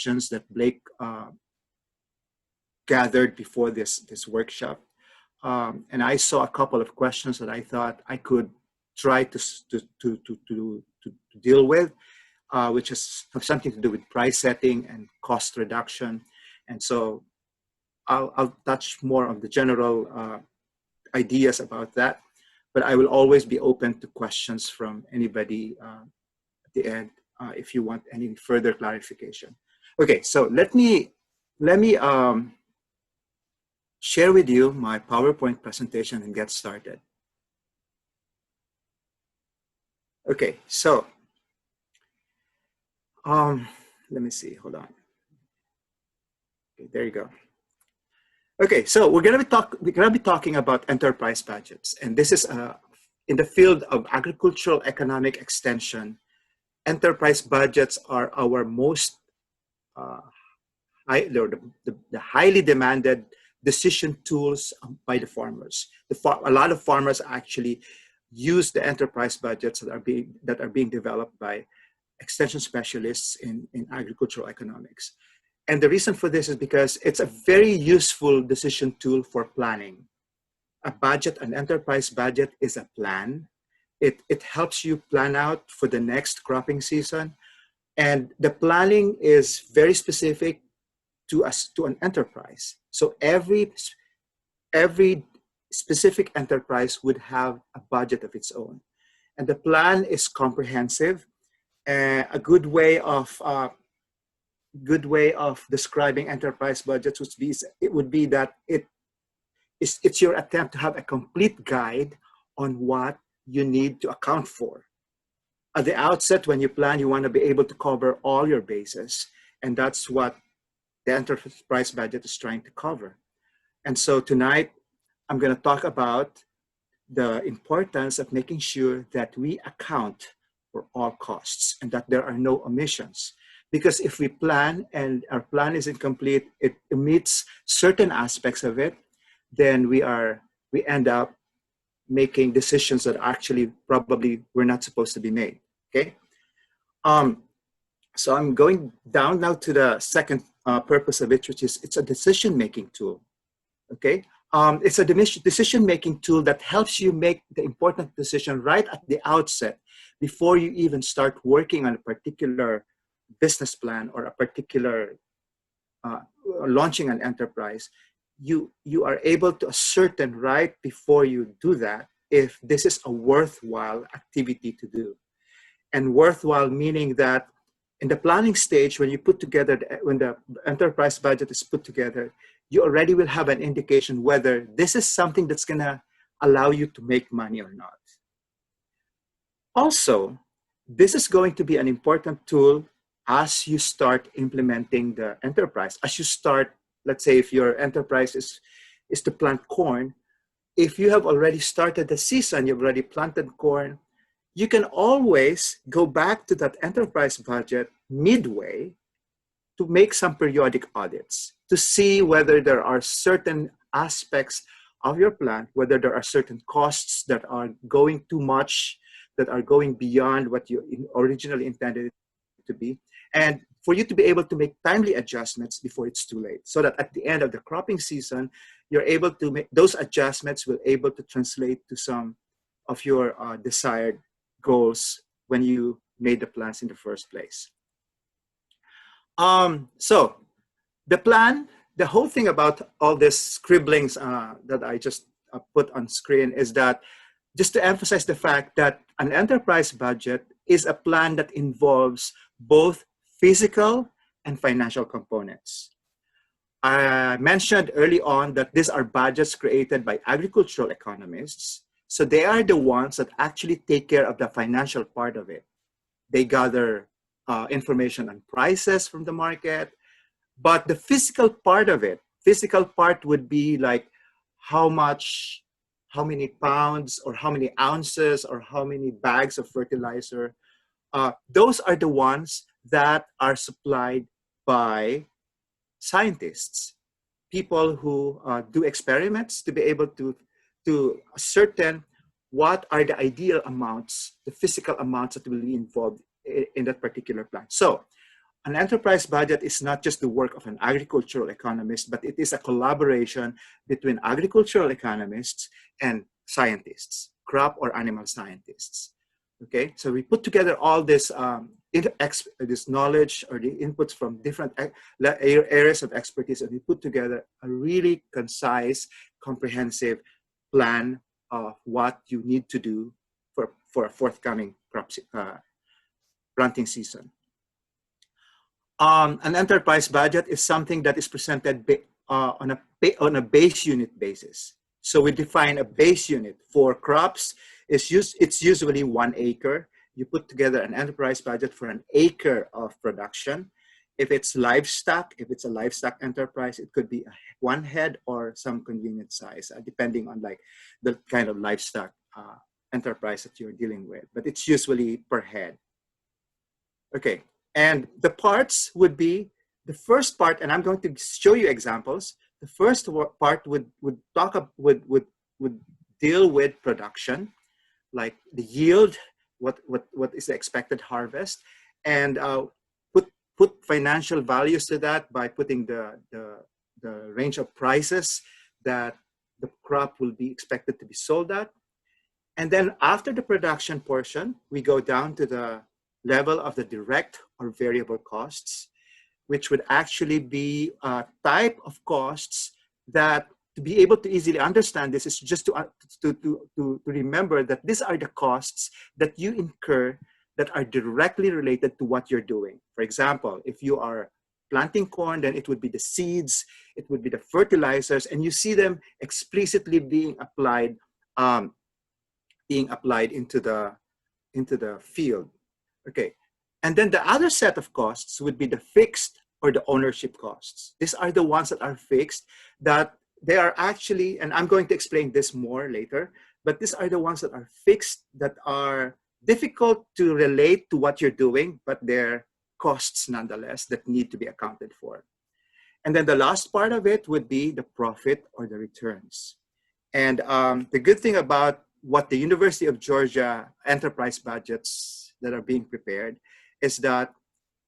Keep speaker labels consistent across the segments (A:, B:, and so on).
A: questions that Blake gathered before this workshop. And I saw a couple of questions that I thought I could try to deal with, which have something to do with price setting and cost reduction. And so I'll touch more on the general ideas about that, but I will always be open to questions from anybody at the end if you want any further clarification. Okay, so let me share with you my PowerPoint presentation and get started. Okay, so let me see, hold on. Okay, there you go. Okay, so we're gonna be talking about enterprise budgets, and this is in the field of agricultural economic extension. Enterprise budgets are our most the highly demanded decision tools by the farmers. A lot of farmers actually use the enterprise budgets that are being developed by extension specialists in agricultural economics. And the reason for this is because it's a very useful decision tool for planning. A budget, an enterprise budget, is a plan. It helps you plan out for the next cropping season. And the planning is very specific to an enterprise. So every specific enterprise would have a budget of its own. And the plan is comprehensive. A good way of describing enterprise budgets would be that it's your attempt to have a complete guide on what you need to account for. At the outset, when you plan, you want to be able to cover all your bases, and that's what the enterprise budget is trying to cover. And so tonight, I'm going to talk about the importance of making sure that we account for all costs and that there are no omissions. Because if we plan and our plan is incomplete, it omits certain aspects of it, then we end up making decisions that actually probably were not supposed to be made. Okay. So I'm going down now to the second purpose of it, which is it's a decision-making tool. Okay. It's a decision-making tool that helps you make the important decision right at the outset before you even start working on a particular business plan or a particular launching an enterprise. You are able to ascertain right before you do that if this is a worthwhile activity to do. And worthwhile meaning that in the planning stage, when the enterprise budget is put together, you already will have an indication whether this is something that's gonna allow you to make money or not. Also, this is going to be an important tool as you start implementing the enterprise. As you start, let's say if your enterprise is to plant corn, if you have already started the season, you've already planted corn, you can always go back to that enterprise budget midway to make some periodic audits to see whether there are certain aspects of your plan, whether there are certain costs that are going too much, that are going beyond what you originally intended it to be, and for you to be able to make timely adjustments before it's too late, so that at the end of the cropping season, you're able to make those adjustments will able to translate to some of your desired goals when you made the plans in the first place. So the plan, the whole thing about all this scribblings that I just put on screen is that just to emphasize the fact that an enterprise budget is a plan that involves both physical and financial components. I mentioned early on that these are budgets created by agricultural economists. So they are the ones that actually take care of the financial part of it. They gather information on prices from the market, but the physical part of it, physical part would be like how many pounds or how many ounces or how many bags of fertilizer. Those are the ones that are supplied by scientists, people who do experiments to be able to ascertain what are the ideal amounts, the physical amounts that will be involved in that particular plan. So an enterprise budget is not just the work of an agricultural economist, but it is a collaboration between agricultural economists and scientists, crop or animal scientists. Okay, so we put together all this this knowledge or the inputs from different areas of expertise, and we put together a really concise, comprehensive plan of what you need to do for a forthcoming planting season. An enterprise budget is something that is presented on a base unit basis. So we define a base unit for crops. It's usually 1 acre. You put together an enterprise budget for an acre of production. If it's livestock, if it's a livestock enterprise, it could be one head or some convenient size, depending on like the kind of livestock enterprise that you're dealing with. But it's usually per head. Okay, and the parts would be the first part, and I'm going to show you examples. The first part would deal with production, like the yield, what is the expected harvest, and put financial values to that by putting the range of prices that the crop will be expected to be sold at. And then after the production portion, we go down to the level of the direct or variable costs, which would actually be a type of costs that, to be able to easily understand this, is just to remember that these are the costs that you incur that are directly related to what you're doing. For example, if you are planting corn, then it would be the seeds, it would be the fertilizers, and you see them explicitly being applied into the field. Okay, and then the other set of costs would be the fixed or the ownership costs. These are the ones that are fixed, that they are actually, and I'm going to explain this more later, but these are the ones that are fixed, that are difficult to relate to what you're doing, but they're costs nonetheless that need to be accounted for. And then the last part of it would be the profit or the returns. And the good thing about what the University of Georgia enterprise budgets that are being prepared is that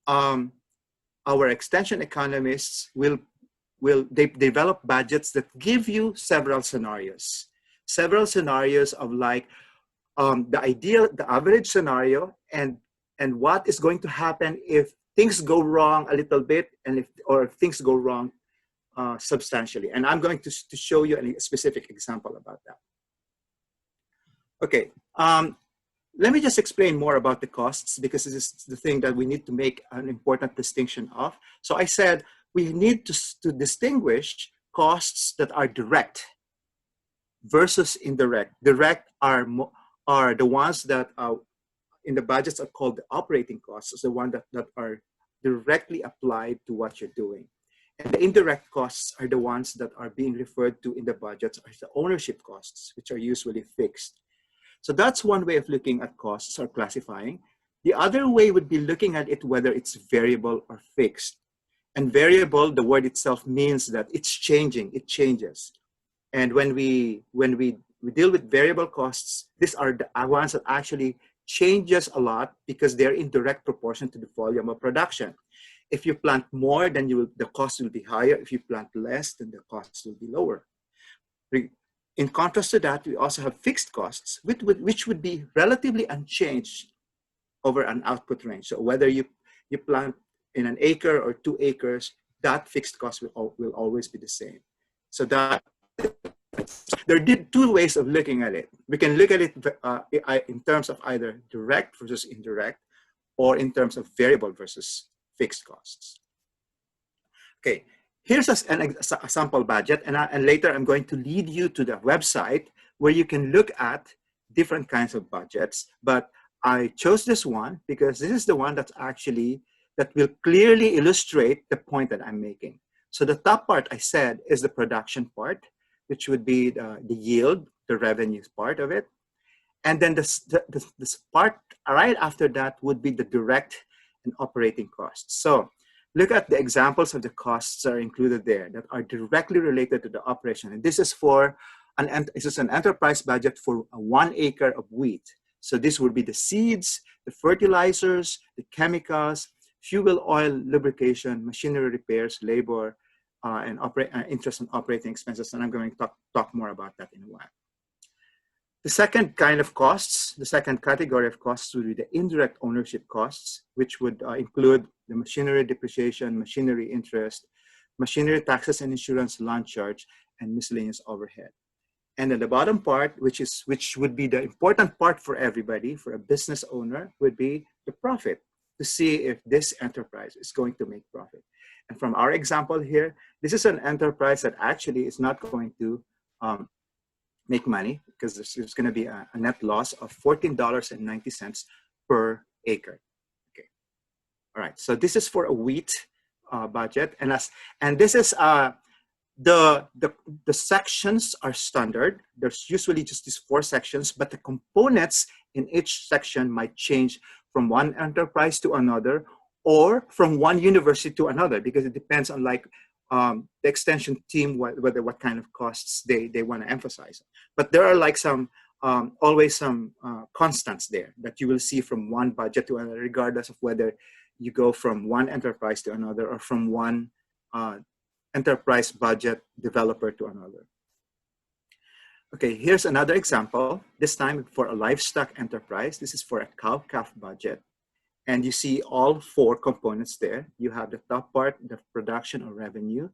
A: our extension economists will develop budgets that give you several scenarios of like the average scenario, and what is going to happen if things go wrong a little bit, and if things go wrong substantially. And I'm going to show you a specific example about that. Okay, let me just explain more about the costs, because this is the thing that we need to make an important distinction of. So I said we need to distinguish costs that are direct versus indirect. Direct are the ones that in the budgets are called the operating costs. It's the ones that are directly applied to what you're doing. And the indirect costs are the ones that are being referred to in the budgets as the ownership costs, which are usually fixed. So that's one way of looking at costs or classifying. The other way would be looking at it whether it's variable or fixed. And variable, the word itself means that it's changing, it changes. And when we deal with variable costs, these are the ones that actually changes a lot because they're in direct proportion to the volume of production. If you plant more, then the cost will be higher. If you plant less, then the cost will be lower. In contrast to that, we also have fixed costs, which would be relatively unchanged over an output range. So whether you plant in an acre or 2 acres, that fixed cost will always be the same. So that there are 2 ways of looking at it. We can look at it in terms of either direct versus indirect, or in terms of variable versus fixed costs. Okay. Here's a sample budget, and later I'm going to lead you to the website where you can look at different kinds of budgets. But I chose this one because this is the one that will clearly illustrate the point that I'm making. So the top part I said is the production part, which would be the yield, the revenue part of it. And then this part right after that would be the direct and operating costs. So look at the examples of the costs that are included there that are directly related to the operation. And this is an enterprise budget for 1 acre of wheat. So this would be the seeds, the fertilizers, the chemicals, fuel, oil, lubrication, machinery repairs, labor, and interest on operating expenses. And I'm going to talk more about that in a while. The second kind of costs, the second category of costs would be the indirect ownership costs, which would include the machinery depreciation, machinery interest, machinery taxes and insurance, land charge, and miscellaneous overhead. And then the bottom part, which would be the important part for everybody, for a business owner, would be the profit, to see if this enterprise is going to make profit. And from our example here, this is an enterprise that actually is not going to make money, because there's going to be a net loss of $14.90 per acre. Okay, all right. So this is for a wheat budget, and this is the sections are standard. There's usually just these 4 sections, but the components in each section might change from one enterprise to another, or from one university to another, because it depends on the extension team, whether what kind of costs they want to emphasize. But there are like always some constants there that you will see from one budget to another, regardless of whether you go from one enterprise to another or from one enterprise budget developer to another. Okay, here's another example, this time for a livestock enterprise. This is for a cow-calf budget. And you see all 4 components there. You have the top part, the production or revenue.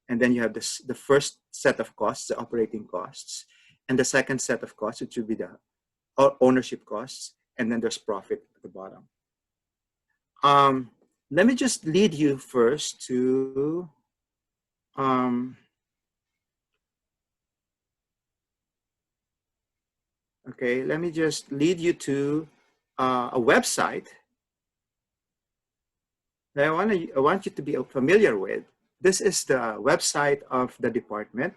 A: And then you have the first set of costs, the operating costs. And the second set of costs, which would be the ownership costs. And then there's profit at the bottom. Let me just lead you first to okay, let me just lead you to a website that I want you to be familiar with. This is the website of the department.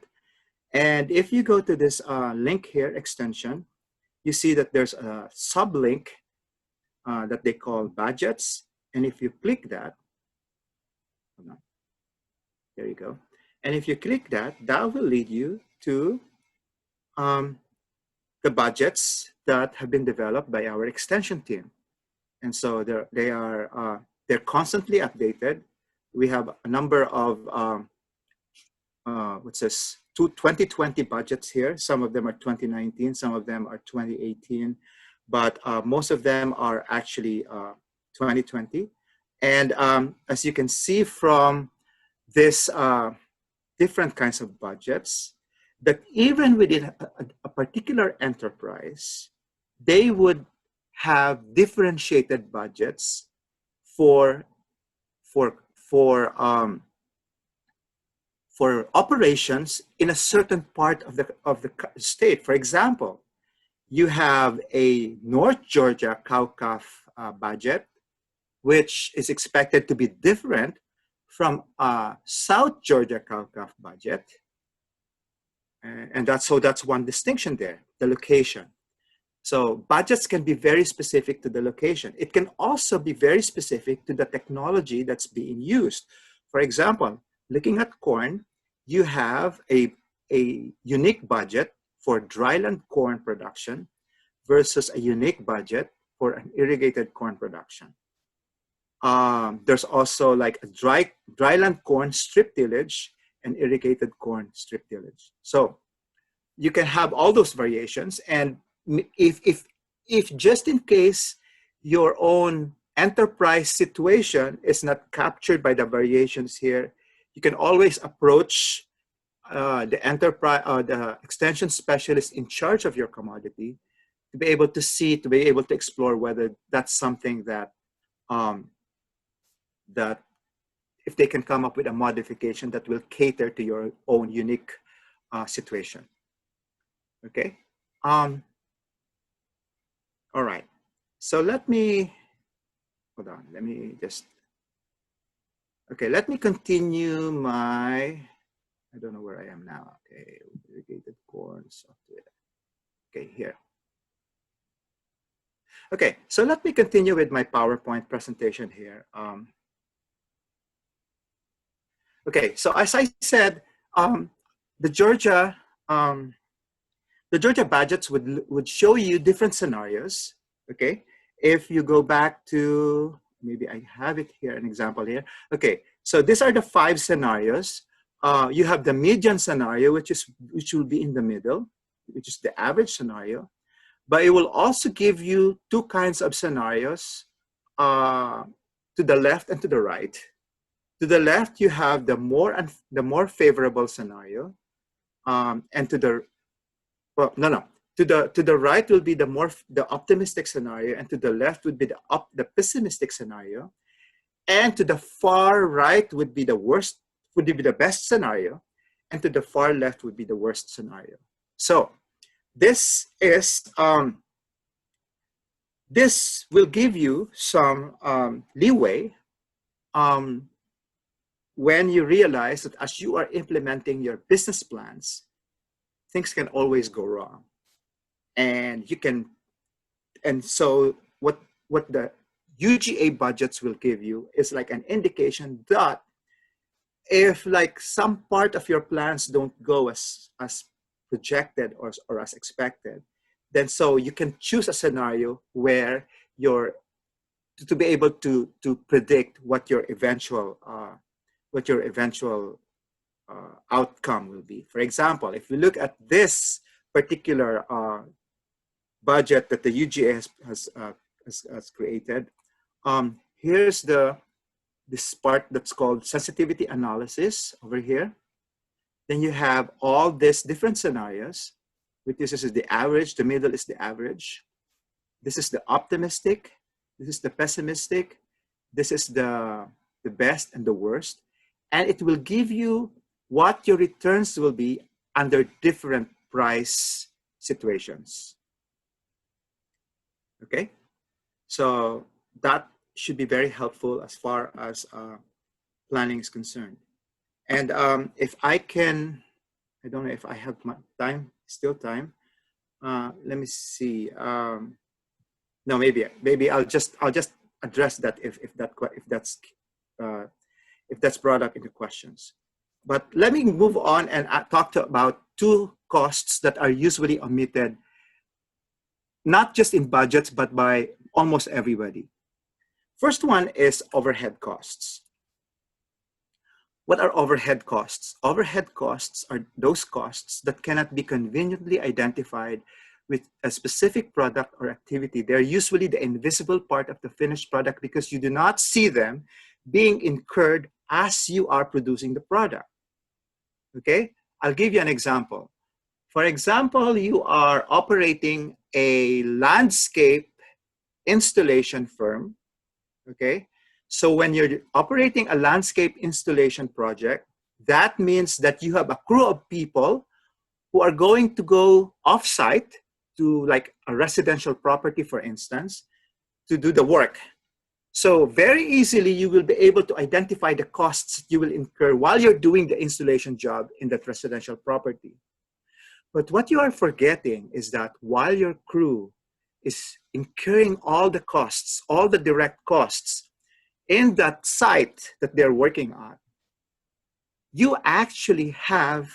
A: And if you go to this link here, extension, you see that there's a sublink that they call budgets. And if you click that, hold on, there you go. And if you click that, that will lead you to the budgets that have been developed by our extension team. And so they're constantly updated. We have a number of, what's this, 2020 budgets here. Some of them are 2019, some of them are 2018, but most of them are actually 2020. And as you can see from this different kinds of budgets, that even within a particular enterprise, they would have differentiated budgets for operations in a certain part of the state. For example, you have a North Georgia cow-calf budget, which is expected to be different from a South Georgia cow-calf budget. And that's one distinction there, the location. So budgets can be very specific to the location. It can also be very specific to the technology that's being used. For example, looking at corn, you have a unique budget for dryland corn production versus a unique budget for an irrigated corn production. There's also like a dryland corn strip tillage and irrigated corn strip tillage. So you can have all those variations, and if just in case your own enterprise situation is not captured by the variations here, you can always approach the enterprise or the extension specialist in charge of your commodity to be able to see, to be able to explore whether that's something that that if they can come up with a modification that will cater to your own unique situation. Okay. All right. So let me, hold on. Let me just, okay, let me continue my, I don't know where I am now. Okay, irrigated corn software. Okay, here. Okay, so let me continue with my PowerPoint presentation here. Okay, so as I said, the Georgia budgets would show you different scenarios. Okay, if you go back to maybe I have it here, an example here. Okay, so these are the 5 scenarios. You have the median scenario, which will be in the middle, which is the average scenario. But it will also give you 2 kinds of scenarios, to the left and to the right. To the left, you have the more favorable scenario, and to the to the right will be the optimistic scenario, and to the left would be the pessimistic scenario, and to the far right would be the best scenario, and to the far left would be the worst scenario. So this will give you some leeway when you realize that as you are implementing your business plans, things can always go wrong. And so what the UGA budgets will give you is like an indication that if like some part of your plans don't go as projected or as expected, then so you can choose a scenario where to be able to predict what your eventual outcome will be. For example, if you look at this particular budget that the UGA has created, here's this part that's called sensitivity analysis over here. Then you have all these different scenarios, which this is the average, the middle is the average. This is the optimistic, this is the pessimistic, this is the best and the worst. And it will give you what your returns will be under different price situations. Okay, so that should be very helpful as far as planning is concerned. And if I can, I don't know if I have my time, still time. Let me see. No, maybe I'll just address that if that's brought up in the questions. But let me move on and talk about 2 costs that are usually omitted, not just in budgets, but by almost everybody. First one is overhead costs. What are overhead costs? Overhead costs are those costs that cannot be conveniently identified with a specific product or activity. They're usually the invisible part of the finished product because you do not see them being incurred as you are producing the product. Okay, I'll give you an example. For example, you are operating a landscape installation firm. Okay, so when you're operating a landscape installation project, that means that you have a crew of people who are going to go off-site to like a residential property, for instance, to do the work. So very easily, you will be able to identify the costs you will incur while you're doing the installation job in that residential property. But what you are forgetting is that while your crew is incurring all the costs, all the direct costs in that site that they're working on, you actually have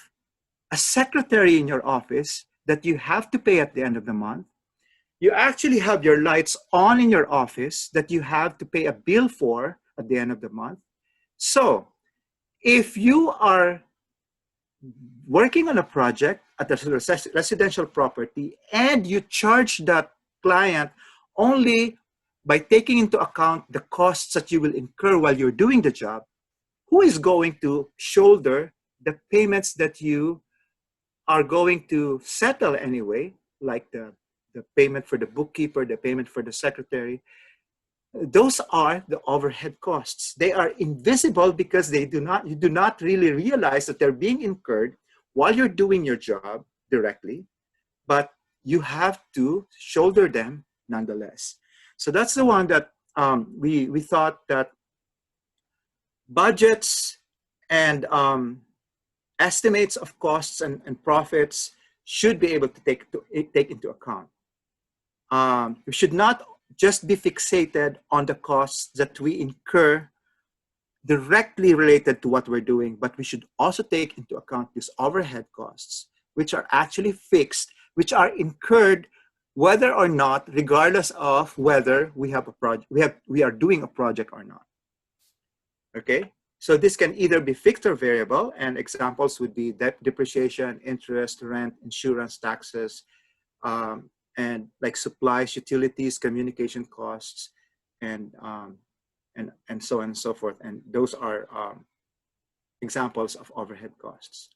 A: a secretary in your office that you have to pay at the end of the month. You actually have your lights on in your office that you have to pay a bill for at the end of the month. So if you are working on a project at a residential property and you charge that client only by taking into account the costs that you will incur while you're doing the job, who is going to shoulder the payments that you are going to settle anyway, like the payment for the bookkeeper, the payment for the secretary? Those are the overhead costs. They are invisible because you do not really realize that they're being incurred while you're doing your job directly, but you have to shoulder them nonetheless. So that's the one that we thought that budgets and estimates of costs and profits should be able to take into account. We should not just be fixated on the costs that we incur directly related to what we're doing, but we should also take into account these overhead costs, which are actually fixed, which are incurred whether or not, regardless of whether we have a project, we are doing a project or not. Okay, so this can either be fixed or variable, and examples would be debt, depreciation, interest, rent, insurance, taxes, and like supplies, utilities, communication costs, and so on and so forth. And those are examples of overhead costs.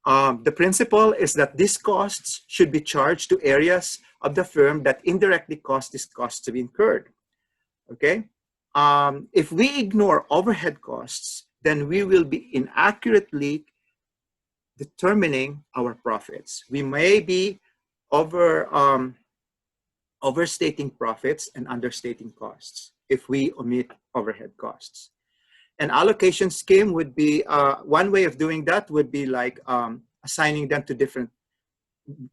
A: The principle is that these costs should be charged to areas of the firm that indirectly cause these costs to be incurred. Okay? If we ignore overhead costs, then we will be inaccurately determining our profits. We may be overstating profits and understating costs if we omit overhead costs. An allocation scheme would be, one way of doing that would be like assigning them to different,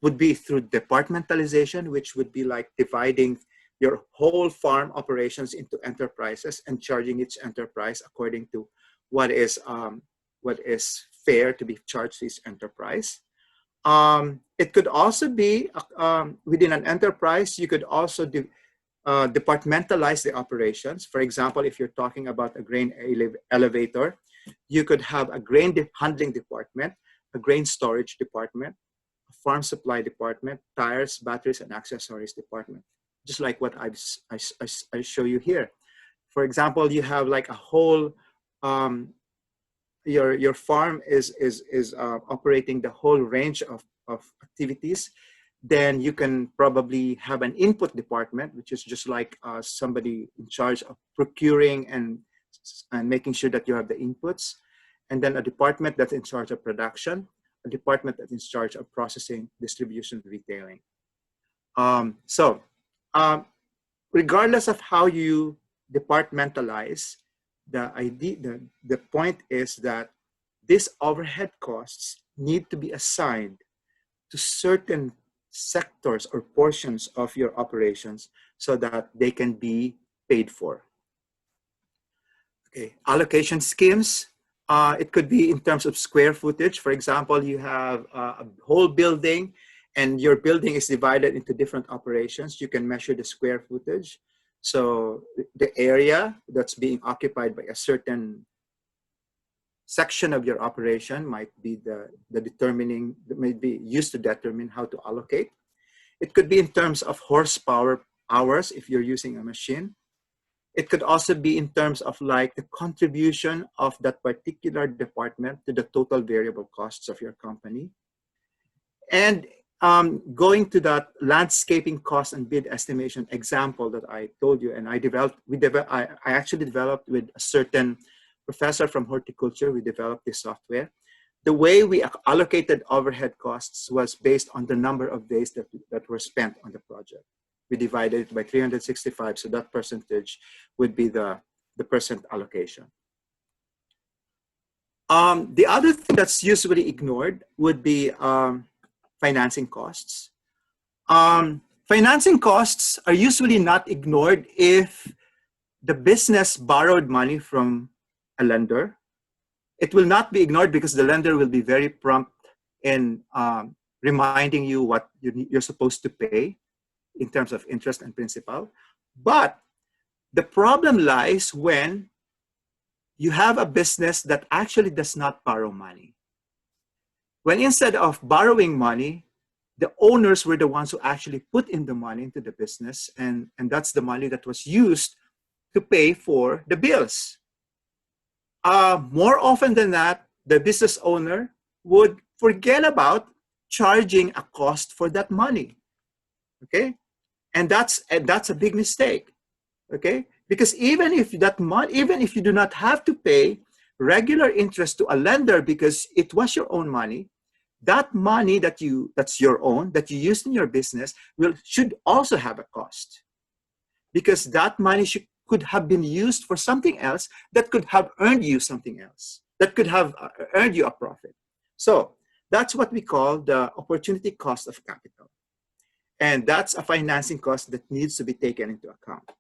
A: would be through departmentalization, which would be like dividing your whole farm operations into enterprises and charging each enterprise according to what is fair to be charged to each enterprise. It could also be within an enterprise, you could also departmentalize the operations. For example, if you're talking about a grain elevator, you could have a grain handling department, a grain storage department, a farm supply department, tires, batteries, and accessories department, just like what I show you here. For example, you have like a whole, your farm is operating the whole range of activities. Then you can probably have an input department, which is just like somebody in charge of procuring and making sure that you have the inputs. And then a department that's in charge of production, a department that's in charge of processing, distribution, retailing. Regardless of how you departmentalize, the point is that these overhead costs need to be assigned to certain sectors or portions of your operations so that they can be paid for. Okay, allocation schemes. It could be in terms of square footage. For example, you have a whole building and your building is divided into different operations. You can measure the square footage. So the area that's being occupied by a certain section of your operation might be may be used to determine how to allocate. It could be in terms of horsepower hours if you're using a machine. It could also be in terms of like the contribution of that particular department to the total variable costs of your company. And going to that landscaping cost and bid estimation example that I told you, and I actually developed with a certain professor from horticulture. We developed this software. The way we allocated overhead costs was based on the number of days that were spent on the project. We divided it by 365, so that percentage would be the percent allocation. The other thing that's usually ignored would be financing costs. Financing costs are usually not ignored if the business borrowed money from a lender. It will not be ignored because the lender will be very prompt in reminding you what you're supposed to pay in terms of interest and principal. But the problem lies when you have a business that actually does not borrow money. When instead of borrowing money, the owners were the ones who actually put in the money into the business, and that's the money that was used to pay for the bills. More often than not, the business owner would forget about charging a cost for that money. Okay, and that's a big mistake. Okay, because even if you do not have to pay regular interest to a lender because it was your own money, that money that's your own, that you used in your business should also have a cost, because that money could have been used for something else that could have earned you something else, that could have earned you a profit. So that's what we call the opportunity cost of capital. And that's a financing cost that needs to be taken into account.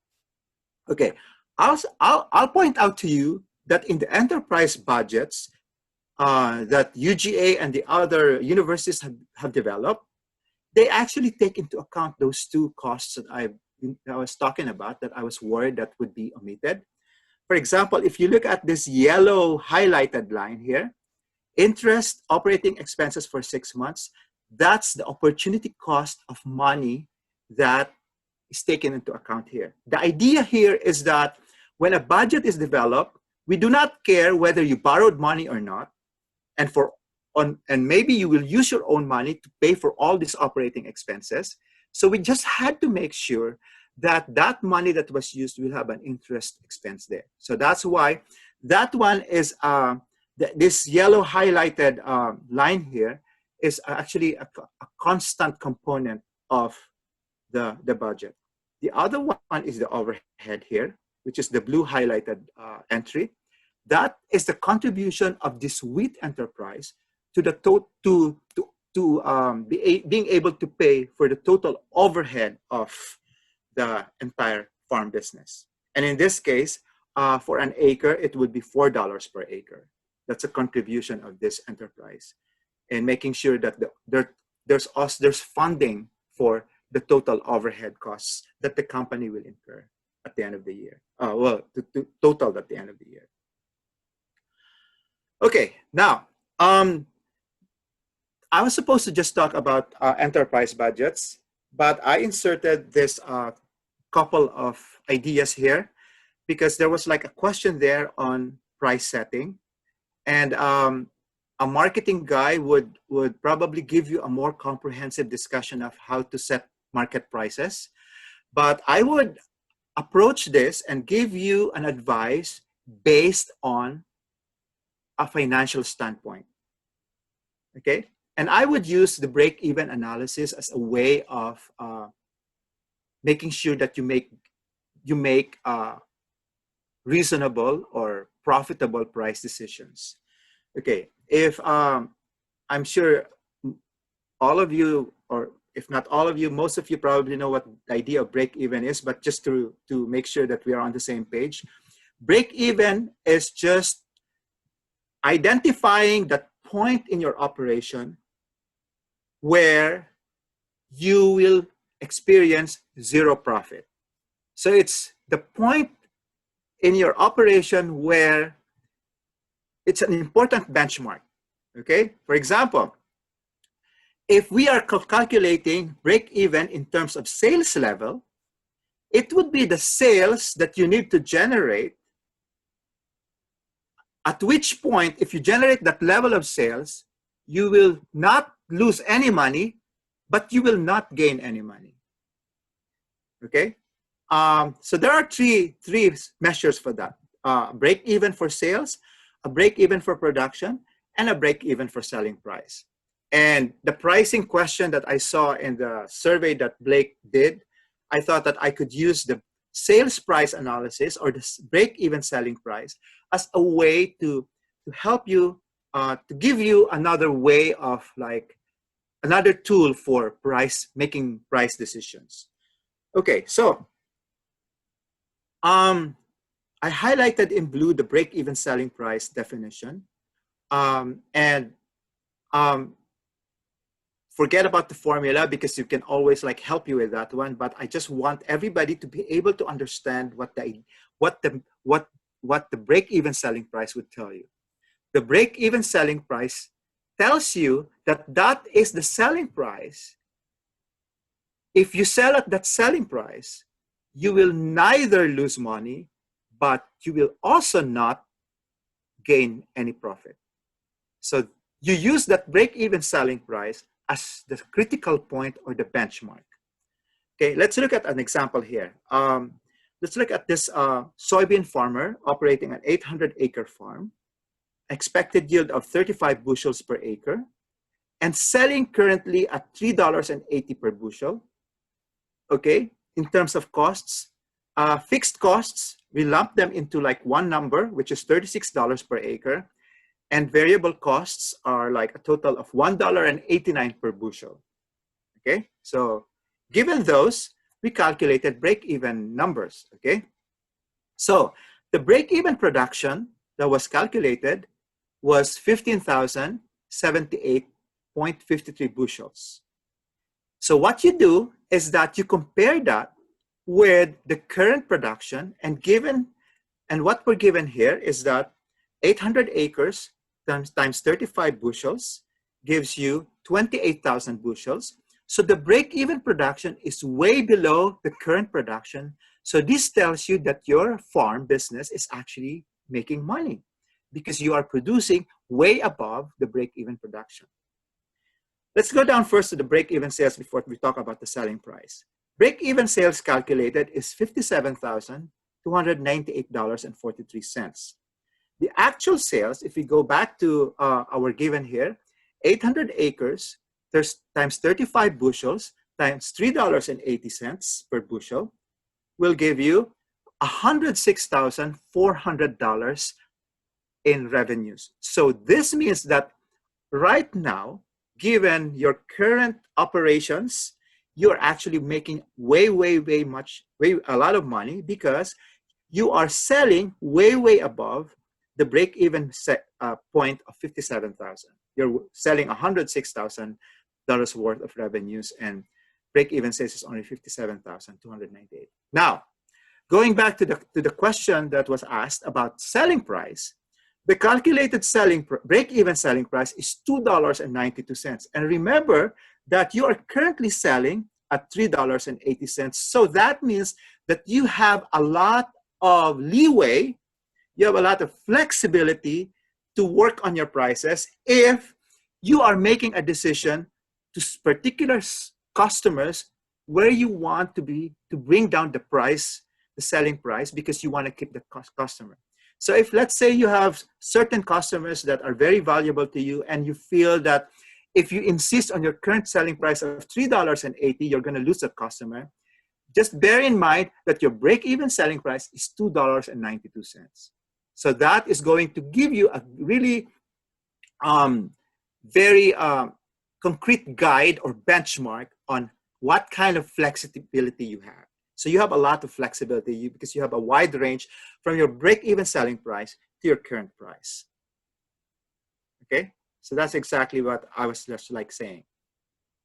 A: Okay, I'll point out to you that in the enterprise budgets that UGA and the other universities have developed, they actually take into account those two costs that I was talking about, that I was worried that would be omitted. For example, if you look at this yellow highlighted line here, interest, operating expenses for 6 months, that's the opportunity cost of money that is taken into account here. The idea here is that when a budget is developed, we do not care whether you borrowed money or not, and maybe you will use your own money to pay for all these operating expenses. So we just had to make sure that that money that was used will have an interest expense there. So that's why that one is this yellow highlighted line here is actually a constant component of the budget. The other one is the overhead here, which is the blue highlighted entry. That is the contribution of this wheat enterprise to the being able to pay for the total overhead of the entire farm business. And in this case, for an acre, it would be $4 per acre. That's a contribution of this enterprise, and making sure that there's funding for the total overhead costs that the company will incur at the end of the year. The total at the end of the year. Okay, now, I was supposed to just talk about enterprise budgets, but I inserted this couple of ideas here because there was like a question there on price setting. And a marketing guy would probably give you a more comprehensive discussion of how to set market prices. But I would approach this and give you an advice based on a financial standpoint, okay? And I would use the break-even analysis as a way of making sure that you make reasonable or profitable price decisions. Okay, if I'm sure all of you, or if not all of you, most of you probably know what the idea of break-even is, but just to make sure that we are on the same page, break-even is just identifying that point in your operation where you will experience zero profit. So it's the point in your operation where it's an important benchmark, okay? For example, if we are calculating break-even in terms of sales level, it would be the sales that you need to generate, at which point, if you generate that level of sales, you will not lose any money, but you will not gain any money, okay? So there are three measures for that. Break-even for sales, a break-even for production, and a break-even for selling price. And the pricing question that I saw in the survey that Blake did, I thought that I could use the sales price analysis or the break-even selling price as a way to help you, to give you another way of like, another tool for making price decisions. Okay, so I highlighted in blue the break-even selling price definition, and forget about the formula because you can always like help you with that one. But I just want everybody to be able to understand what the break-even selling price would tell you. The break-even selling price tells you that that is the selling price. If you sell at that selling price, you will neither lose money, but you will also not gain any profit. So you use that break-even selling price as the critical point or the benchmark. Okay, let's look at an example here. Let's look at this soybean farmer operating an 800-acre farm, expected yield of 35 bushels per acre, and selling currently at $3.80 per bushel. Okay, in terms of costs, fixed costs, we lump them into like one number, which is $36 per acre. And variable costs are like a total of $1.89 per bushel. Okay, so given those, we calculated break-even numbers. Okay, so the break-even production that was calculated was 15,078.53 bushels. So what you do is that you compare that with the current production, and what we're given here is that 800 acres times 35 bushels gives you 28,000 bushels. So the break-even production is way below the current production. So this tells you that your farm business is actually making money because you are producing way above the break-even production. Let's go down first to the break-even sales before we talk about the selling price. Break-even sales calculated is $57,298.43. The actual sales, if we go back to our given here, 800 acres times 35 bushels times $3.80 per bushel will give you $106,400 in revenues. So this means that right now, given your current operations, you're actually making way a lot of money because you are selling way above the break-even point of 57,000. You're selling $106,000 worth of revenues, and break-even sales is only 57,298. Now, going back to the question that was asked about selling price, the calculated break-even selling price is $2.92. And remember that you are currently selling at $3.80. So that means that you have a lot of leeway, you have a lot of flexibility to work on your prices if you are making a decision to particular customers where you want to bring down the price, the selling price, because you want to keep the customer. So if, let's say, you have certain customers that are very valuable to you and you feel that if you insist on your current selling price of $3.80, you're going to lose a customer, just bear in mind that your break-even selling price is $2.92. So that is going to give you a really very concrete guide or benchmark on what kind of flexibility you have. So you have a lot of flexibility because you have a wide range from your break-even selling price to your current price. Okay, so that's exactly what I was just like saying.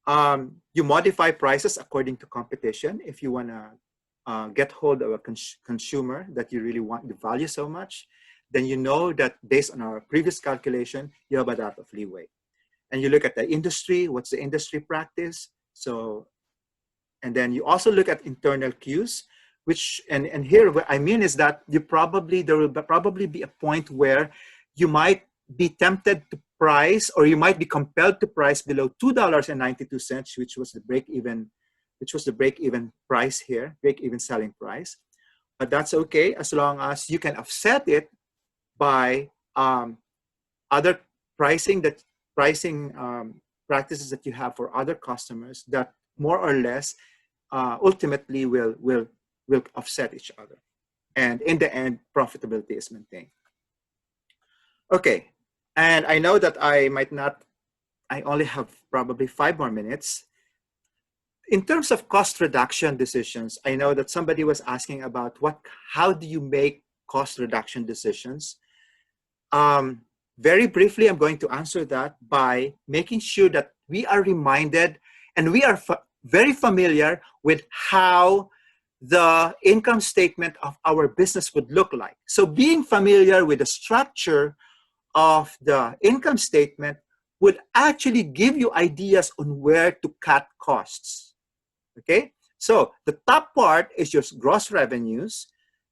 A: You modify prices according to competition. If you want to get hold of a consumer that you really want to value so much, then you know that based on our previous calculation, you have a lot of leeway. And you look at the industry, what's the industry practice? So, and then you also look at internal cues, which, and here what I mean is that there will probably be a point where you might be tempted to price, or you might be compelled to price below $2.92, which was the break-even price here, break-even selling price. But that's okay as long as you can offset it by other pricing practices that you have for other customers that more or less ultimately will offset each other, and in the end profitability is maintained. Okay, and I know that I only have probably 5 more minutes. In terms of cost reduction decisions, I know that somebody was asking about how do you make cost reduction decisions. Very briefly, I'm going to answer that by making sure that we are reminded and we are very familiar with how the income statement of our business would look like. So being familiar with the structure of the income statement would actually give you ideas on where to cut costs. Okay, so the top part is your gross revenues,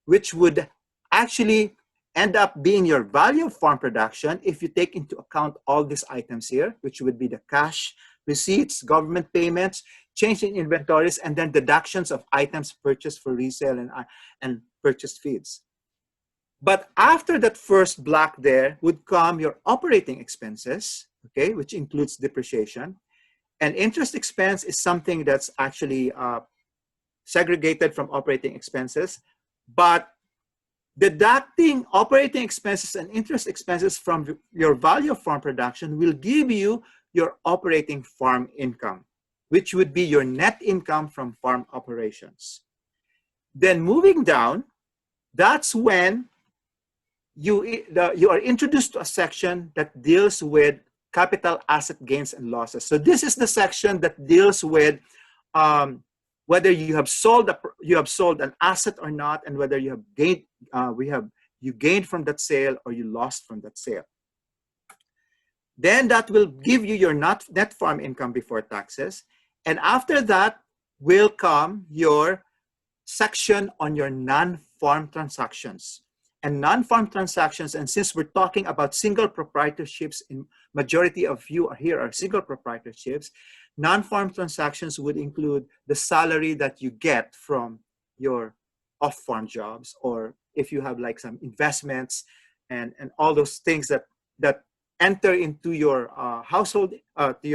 A: which would actually end up being your value of farm production if you take into account all these items here, which would be the cash receipts, government payments, change in inventories, and then deductions of items purchased for resale and purchased feeds. But after that first block there would come your operating expenses, okay, which includes depreciation. And interest expense is something that's actually segregated from operating expenses. But deducting operating expenses and interest expenses from your value of farm production will give you your operating farm income, which would be your net income from farm operations. Then moving down, that's when you are introduced to a section that deals with capital asset gains and losses. So this is the section that deals with whether you have sold an asset or not, and whether you have gained you gained from that sale or you lost from that sale. Then that will give you your net farm income before taxes, and after that will come your section on your non-farm transactions. And non-farm transactions, and since we're talking about single proprietorships, in majority of you here are single proprietorships, non-farm transactions would include the salary that you get from your off-farm jobs, or if you have like some investments and all those things that enter into your household, to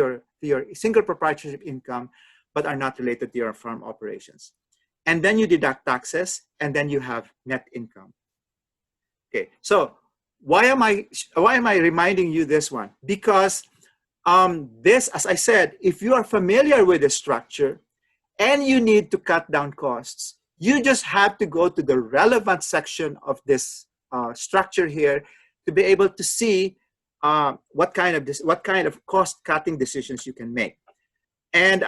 A: your single proprietorship income, but are not related to your farm operations. And then you deduct taxes, and then you have net income. Okay, so why am I reminding you this one? Because this, as I said, if you are familiar with the structure and you need to cut down costs, you just have to go to the relevant section of this structure here to be able to see what kind of cost-cutting decisions you can make. And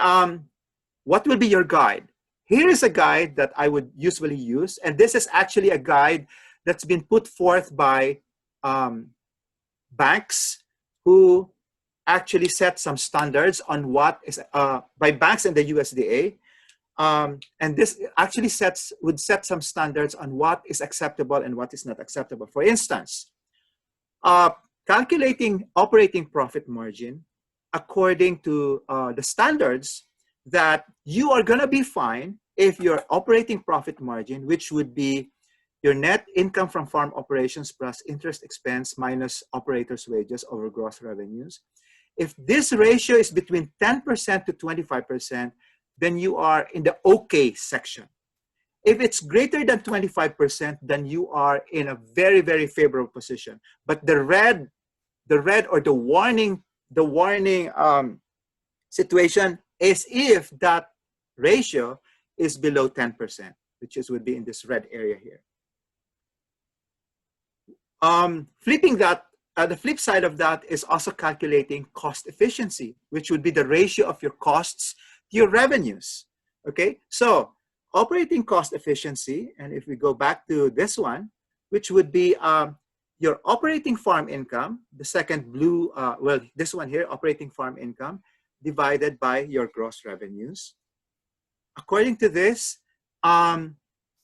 A: what will be your guide? Here is a guide that I would usually use, and this is actually a guide that's been put forth by banks who actually set some standards on what is, by banks and the USDA. And this actually would set some standards on what is acceptable and what is not acceptable. For instance, calculating operating profit margin according to the standards, that you are gonna be fine if your operating profit margin, which would be your net income from farm operations plus interest expense minus operators' wages over gross revenues. If this ratio is between 10% to 25%, then you are in the okay section. If it's greater than 25%, then you are in a very, very favorable position. But the red or the warning situation is if that ratio is below 10%, which would be in this red area here. Flipping that, the flip side of that is also calculating cost efficiency, which would be the ratio of your costs to your revenues. Okay, so operating cost efficiency, and if we go back to this one, which would be your operating farm income, the second blue, well, this one here, operating farm income, divided by your gross revenues. According to this,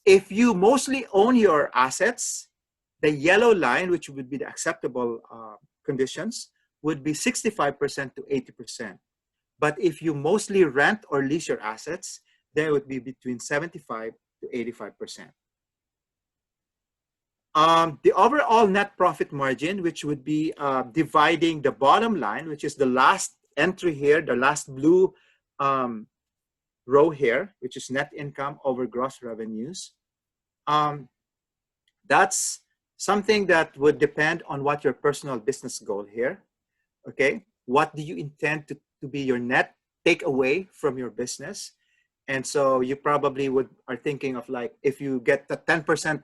A: if you mostly own your assets, the yellow line, which would be the acceptable conditions, would be 65% to 80%. But if you mostly rent or lease your assets, then it would be between 75 to 85%. The overall net profit margin, which would be dividing the bottom line, which is the last entry here, the last blue row here, which is net income over gross revenues. That's something that would depend on what your personal business goal here, okay? What do you intend to be your net takeaway from your business? And so you probably are thinking of like, if you get the 10%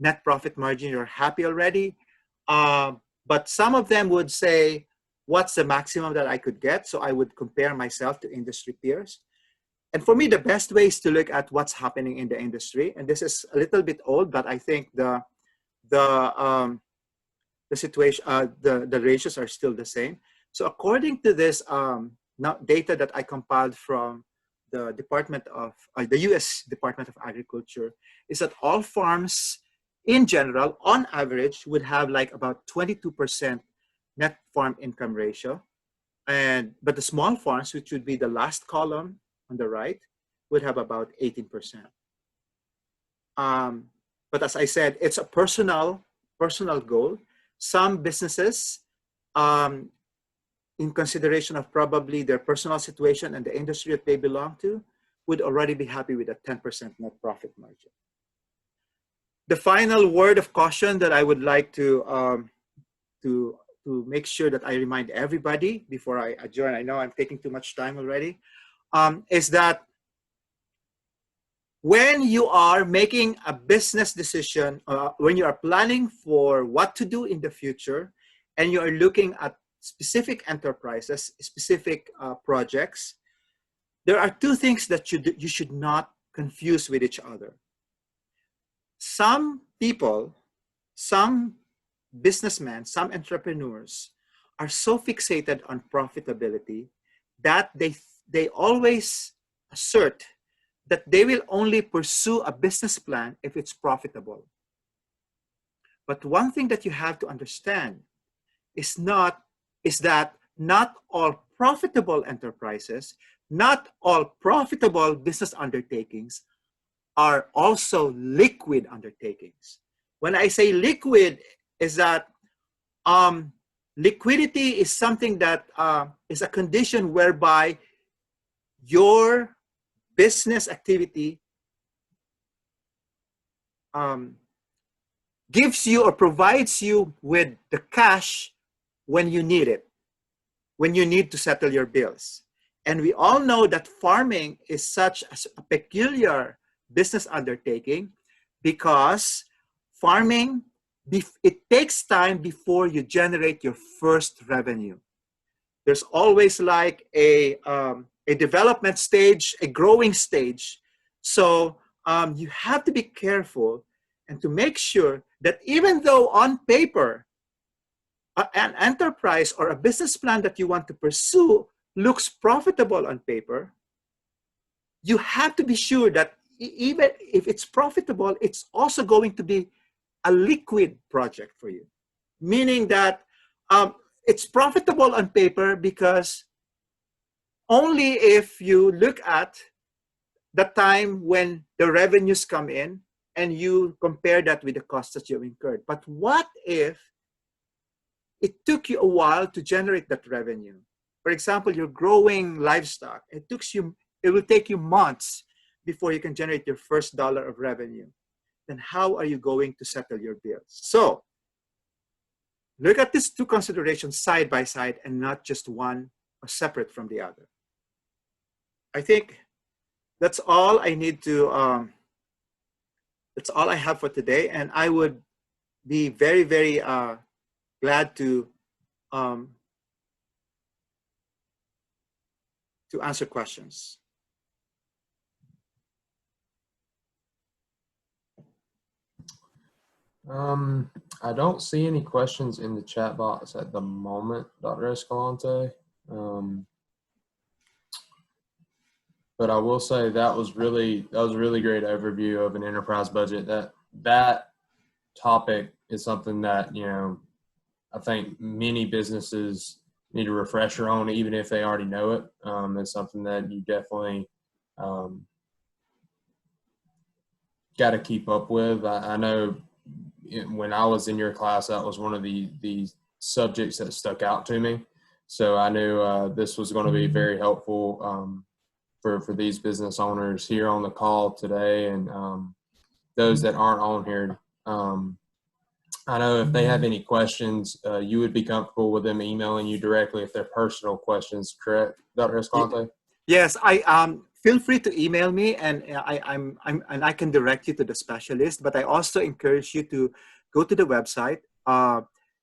A: net profit margin, you're happy already. But some of them would say, what's the maximum that I could get? So I would compare myself to industry peers. And for me, the best way is to look at what's happening in the industry. And this is a little bit old, but I think the situation, the ratios are still the same. So according to this data that I compiled from the the U.S. Department of Agriculture, is that all farms in general, on average, would have like about 22% net farm income ratio, but the small farms, which would be the last column on the right, would have about 18%. But as I said, it's a personal goal. Some businesses, in consideration of probably their personal situation and the industry that they belong to, would already be happy with a 10% net profit margin. The final word of caution that I would like to make sure that I remind everybody before I adjourn, I know I'm taking too much time already, is that when you are making a business decision, when you are planning for what to do in the future, and you are looking at specific enterprises, specific projects, there are two things that you should not confuse with each other. Some people, some businessmen, some entrepreneurs are so fixated on profitability that they always assert that they will only pursue a business plan if it's profitable. But one thing that you have to understand is that not all profitable enterprises, not all profitable business undertakings are also liquid undertakings. When I say liquid, is that liquidity is something that is a condition whereby your business activity gives you or provides you with the cash when you need it, when you need to settle your bills. And we all know that farming is such a peculiar business undertaking because farming, it takes time before you generate your first revenue. There's always like a development stage, a growing stage. So you have to be careful and to make sure that even though on paper, an enterprise or a business plan that you want to pursue looks profitable on paper, you have to be sure that even if it's profitable, it's also going to be a liquid project for you. Meaning that it's profitable on paper because only if you look at the time when the revenues come in and you compare that with the costs that you've incurred. But what if it took you a while to generate that revenue? For example, you're growing livestock. It will take you months before you can generate your first dollar of revenue. Then how are you going to settle your bills? So look at these two considerations side by side and not just one or separate from the other. I think that's all I need to, that's all I have for today. And I would be very, very glad to answer questions.
B: I don't see any questions in the chat box at the moment, Dr. Escalante. But I will say that was a really great overview of an enterprise budget. That topic is something that, you know, I think many businesses need a refresher on, even if they already know it. It's something that you definitely got to keep up with. I know when I was in your class, that was one of the subjects that stuck out to me. So I knew this was going to be very helpful for these business owners here on the call today, and those that aren't on here. I know if they have any questions, you would be comfortable with them emailing you directly if they're personal questions, correct, Dr. Escalante?
A: Yes, feel free to email me, and I can direct you to the specialist. But I also encourage you to go to the website,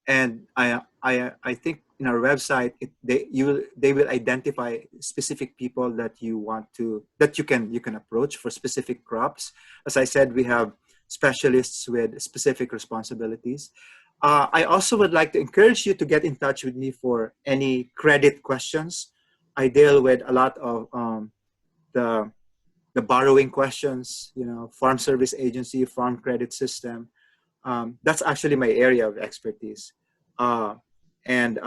A: and I think in our website they will identify specific people that you can approach for specific crops. As I said, we have specialists with specific responsibilities. I also would like to encourage you to get in touch with me for any credit questions. I deal with a lot of the borrowing questions, you know, farm service agency, farm credit system. That's actually my area of expertise. And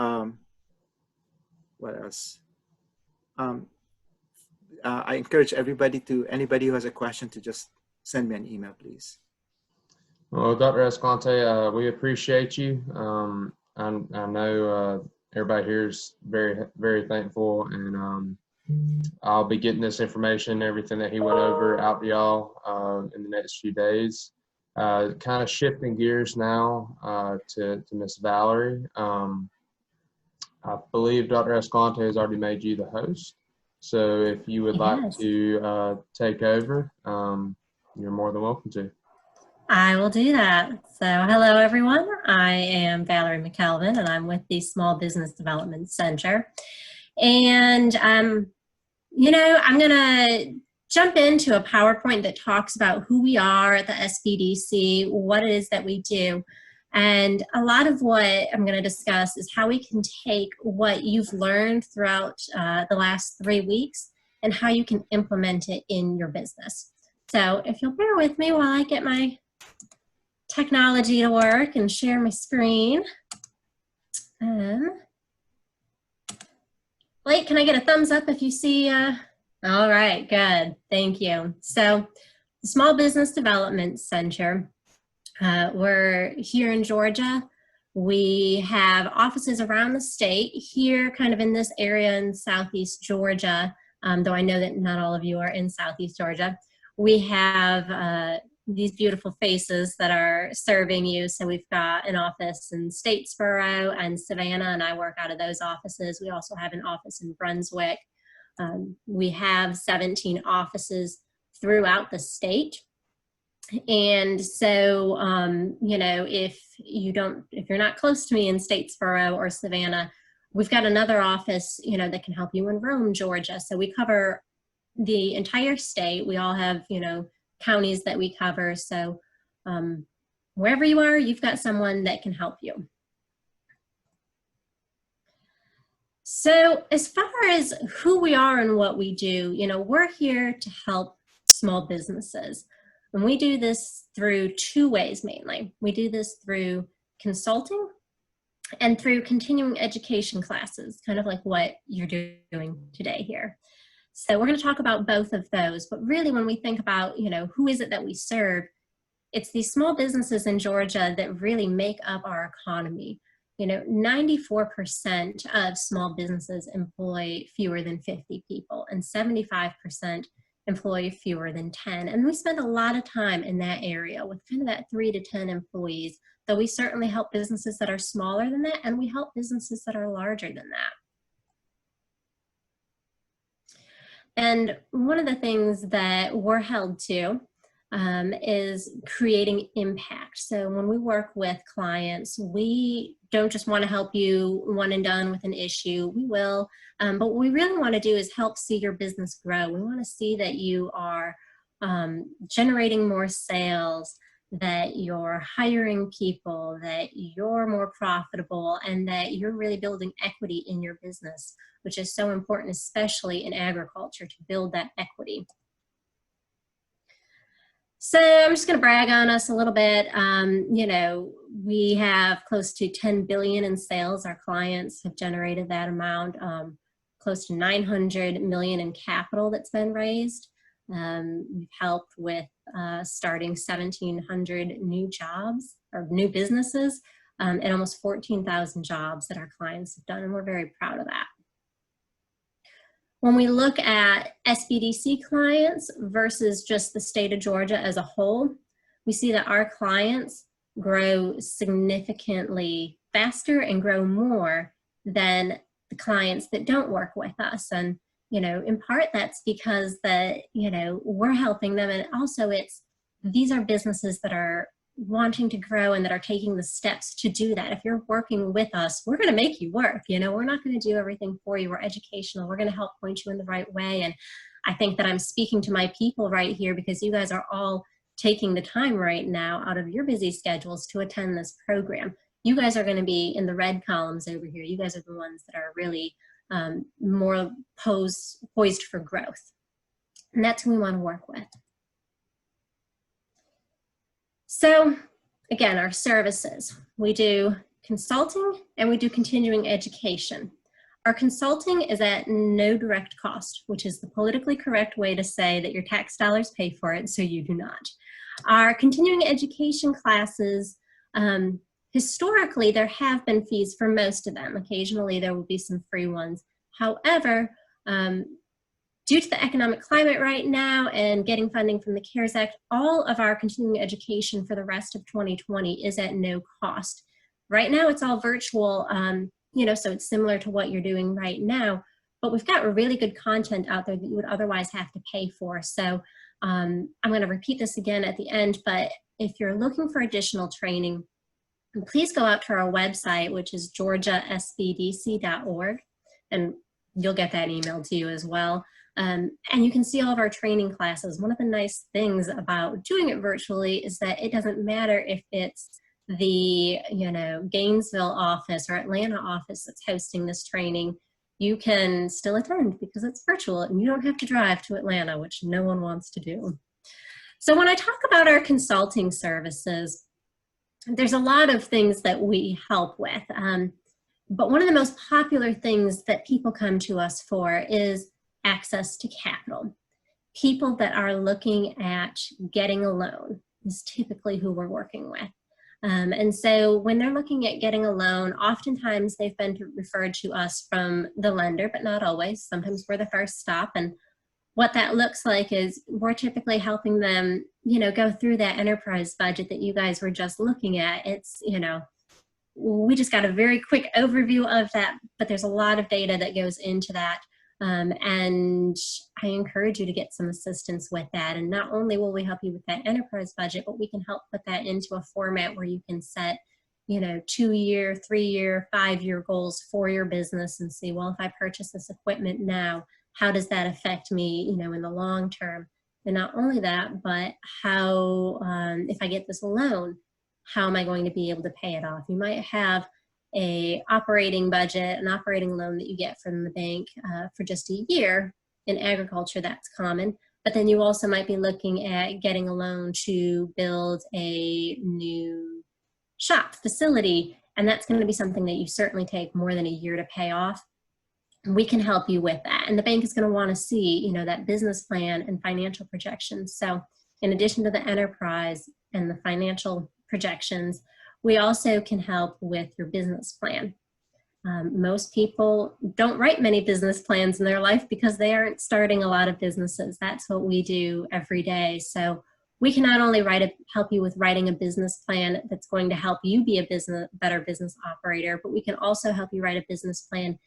A: what else? I encourage anybody who has a question to just send me an email, please.
B: Well, Dr. Escalante, we appreciate you. I know everybody here is very, very thankful, and I'll be getting this information, everything that he went over, out to y'all in the next few days. Kind of shifting gears now to Miss Valerie. I believe Dr. Escalante has already made you the host. So if you would like to take over, you're more than welcome to.
C: I will do that. So hello, everyone. I am Valerie McKelvin, and I'm with the Small Business Development Center. And, I'm going to jump into a PowerPoint that talks about who we are at the SBDC, what it is that we do. And a lot of what I'm going to discuss is how we can take what you've learned throughout the last 3 weeks and how you can implement it in your business. So if you'll bear with me while I get my technology to work and share my screen. Blake, can I get a thumbs up if you see? All right, good. Thank you. So the Small Business Development Center, we're here in Georgia. We have offices around the state here, kind of in this area in Southeast Georgia, though I know that not all of you are in Southeast Georgia. We have these beautiful faces that are serving you. So we've got an office in Statesboro and Savannah, and I work out of those offices. We also have an office in Brunswick. We have 17 offices throughout the state. And so, if you're not close to me in Statesboro or Savannah, we've got another office, that can help you in Rome, Georgia. So we cover the entire state. We all have, counties that we cover. So wherever you are, you've got someone that can help you. So as far as who we are and what we do, we're here to help small businesses. And we do this through 2 ways mainly. We do this through consulting and through continuing education classes, kind of like what you're doing today here. So we're going to talk about both of those, but really when we think about, who is it that we serve, it's these small businesses in Georgia that really make up our economy. 94% of small businesses employ fewer than 50 people and 75% employ fewer than 10. And we spend a lot of time in that area with kind of that 3 to 10 employees, though we certainly help businesses that are smaller than that, and we help businesses that are larger than that. And one of the things that we're held to is creating impact. So when we work with clients, we don't just want to help you one and done with an issue. We will, but what we really want to do is help see your business grow. We want to see that you are generating more sales, that you're hiring people, that you're more profitable, and that you're really building equity in your business, which is so important, especially in agriculture, to build that equity. So I'm just going to brag on us a little bit. We have close to 10 billion in sales. Our clients have generated that amount, close to 900 million in capital that's been raised. We've helped with starting 1,700 new jobs or new businesses and almost 14,000 jobs that our clients have done, and we're very proud of that. When we look at SBDC clients versus just the state of Georgia as a whole, we see that our clients grow significantly faster and grow more than the clients that don't work with us. And in part that's because we're helping them, and also these are businesses that are wanting to grow and that are taking the steps to do that. If you're working with us, we're going to make you work. We're not going to do everything for you. We're educational. We're going to help point you in the right way. And I think that I'm speaking to my people right here because you guys are all taking the time right now out of your busy schedules to attend this program. You guys are going to be in the red columns over here. You guys are the ones that are really more poised for growth. And that's who we want to work with. So again, our services, we do consulting and we do continuing education. Our consulting is at no direct cost, which is the politically correct way to say that your tax dollars pay for it, so you do not. Our continuing education classes, historically, there have been fees for most of them. Occasionally, there will be some free ones. However, due to the economic climate right now and getting funding from the CARES Act, all of our continuing education for the rest of 2020 is at no cost. Right now, it's all virtual, so it's similar to what you're doing right now, but we've got really good content out there that you would otherwise have to pay for. So I'm going to repeat this again at the end, but if you're looking for additional training, please go out to our website, which is georgiasbdc.org, and you'll get that email to you as well. And you can see all of our training classes. One of the nice things about doing it virtually is that it doesn't matter if it's the Gainesville office or Atlanta office that's hosting this training. You can still attend because it's virtual and you don't have to drive to Atlanta, which no one wants to do. So when I talk about our consulting services, there's a lot of things that we help with. But one of the most popular things that people come to us for is access to capital. People that are looking at getting a loan is typically who we're working with. And so when they're looking at getting a loan, oftentimes they've been referred to us from the lender, but not always. Sometimes we're the first stop. And what that looks like is we're typically helping them, go through that enterprise budget that you guys were just looking at. It's, we just got a very quick overview of that, but there's a lot of data that goes into that. And I encourage you to get some assistance with that. And not only will we help you with that enterprise budget, but we can help put that into a format where you can set, 2-year, 3-year, 5-year goals for your business and see, well, if I purchase this equipment now, how does that affect me, in the long term? And not only that, but how, if I get this loan, how am I going to be able to pay it off? You might have an operating budget, an operating loan that you get from the bank for just a year. In agriculture, that's common. But then you also might be looking at getting a loan to build a new shop facility, and that's going to be something that you certainly take more than a year to pay off. We can help you with that. And the bank is going to want to see, that business plan and financial projections. So in addition to the enterprise and the financial projections, we also can help with your business plan. Most people don't write many business plans in their life because they aren't starting a lot of businesses. That's what we do every day. So we can not only help you with writing a business plan that's going to help you be a better business operator, but we can also help you write a business plan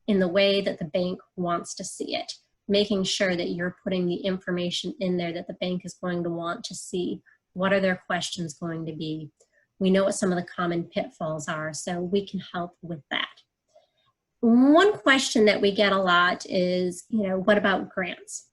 C: in the way that the bank wants to see it, making sure that you're putting the information in there that the bank is going to want to see. What are their questions going to be? We know what some of the common pitfalls are, so we can help with that. One question that we get a lot is, what about grants?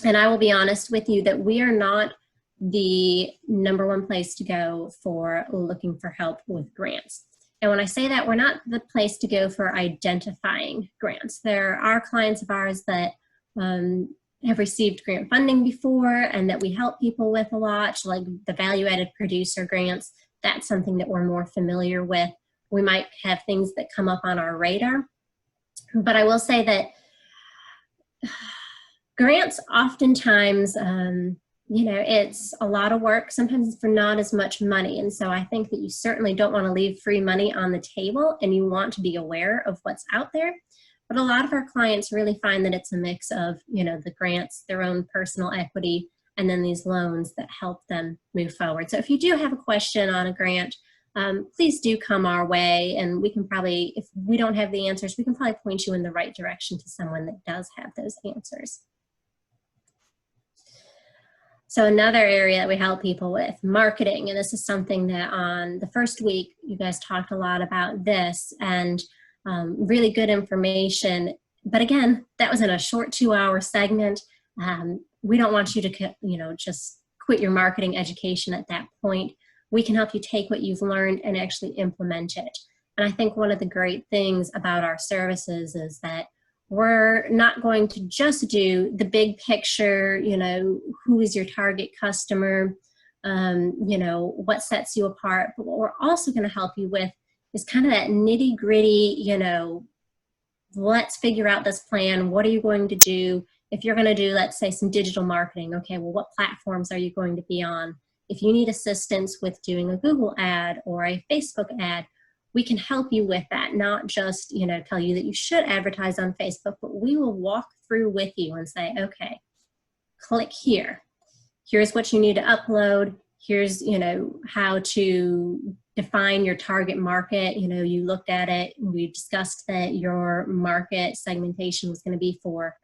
C: And I will be honest with you that we are not the #1 place to go for looking for help with grants. And when I say that, we're not the place to go for identifying grants. There are clients of ours that have received grant funding before and that we help people with a lot, like the value-added producer grants. That's something that we're more familiar with. We might have things that come up on our radar. But I will say that grants oftentimes, it's a lot of work, sometimes for not as much money. And so I think that you certainly don't want to leave free money on the table and you want to be aware of what's out there. But a lot of our clients really find that it's a mix of, the grants, their own personal equity, and then these loans that help them move forward. So if you do have a question on a grant, please do come our way, and we can probably, if we don't have the answers, we can probably point you in the right direction to someone that does have those answers. So another area that we help people with, marketing, and this is something that on the first week, you guys talked a lot about this, and really good information. But again, that was in a short 2-hour segment. We don't want you to, just quit your marketing education at that point. We can help you take what you've learned and actually implement it. And I think one of the great things about our services is that we're not going to just do the big picture, who is your target customer, what sets you apart. But what we're also going to help you with is kind of that nitty gritty, let's figure out this plan. What are you going to do? If you're going to do, let's say, some digital marketing, okay, well, what platforms are you going to be on? If you need assistance with doing a Google ad or a Facebook ad, we can help you with that, not just, tell you that you should advertise on Facebook, but we will walk through with you and say, okay, click here. Here's what you need to upload. Here's, how to define your target market. You looked at it. We discussed that your market segmentation was going to be for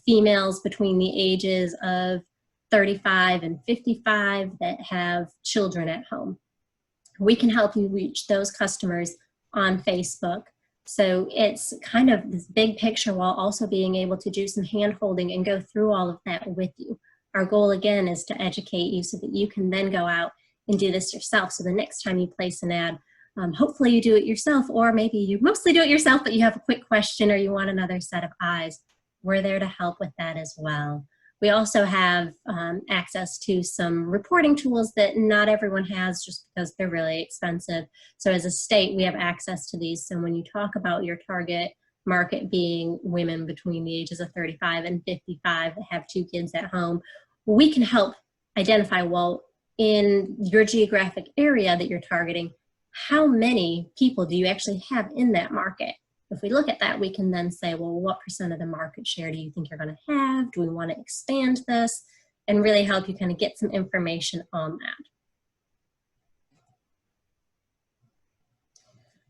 C: females between the ages of 35 and 55 that have children at home. We can help you reach those customers on Facebook. So it's kind of this big picture while also being able to do some hand holding and go through all of that with you. Our goal again is to educate you so that you can then go out and do this yourself. So the next time you place an ad, hopefully you do it yourself, or maybe you mostly do it yourself, but you have a quick question or you want another set of eyes. We're there to help with that as well. We also have access to some reporting tools that not everyone has just because they're really expensive. So as a state, we have access to these. So when you talk about your target market being women between the ages of 35 and 55 that have 2 kids at home, we can help identify, well, in your geographic area that you're targeting, how many people do you actually have in that market? If we look at that, we can then say, well, what % of the market share do you think you're going to have? Do we want to expand this? And really help you kind of get some information on that.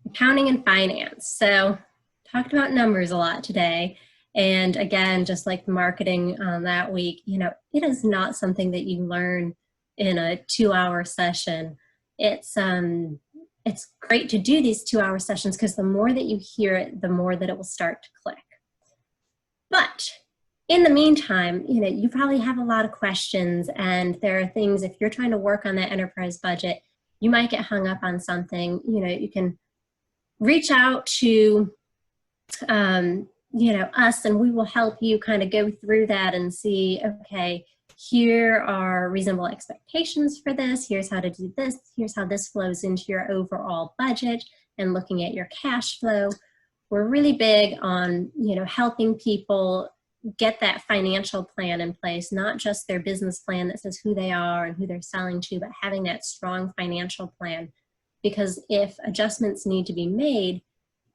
C: Accounting and finance. So talked about numbers a lot today. And again, just like the marketing that week, you know, it is not something that you learn in a 2-hour session. It's great to do these 2-hour sessions because the more that you hear it, the more that it will start to click. But in the meantime, you know, you probably have a lot of questions, and there are things, if you're trying to work on that enterprise budget, you might get hung up on something. You know, you can reach out to, you know, us, and we will help you kind of go through that and see, okay, here are reasonable expectations for this. Here's how to do this. Here's how this flows into your overall budget, and looking at your cash flow. We're really big on, you know, helping people get that financial plan in place, not just their business plan that says who they are and who they're selling to, but having that strong financial plan. Because if adjustments need to be made,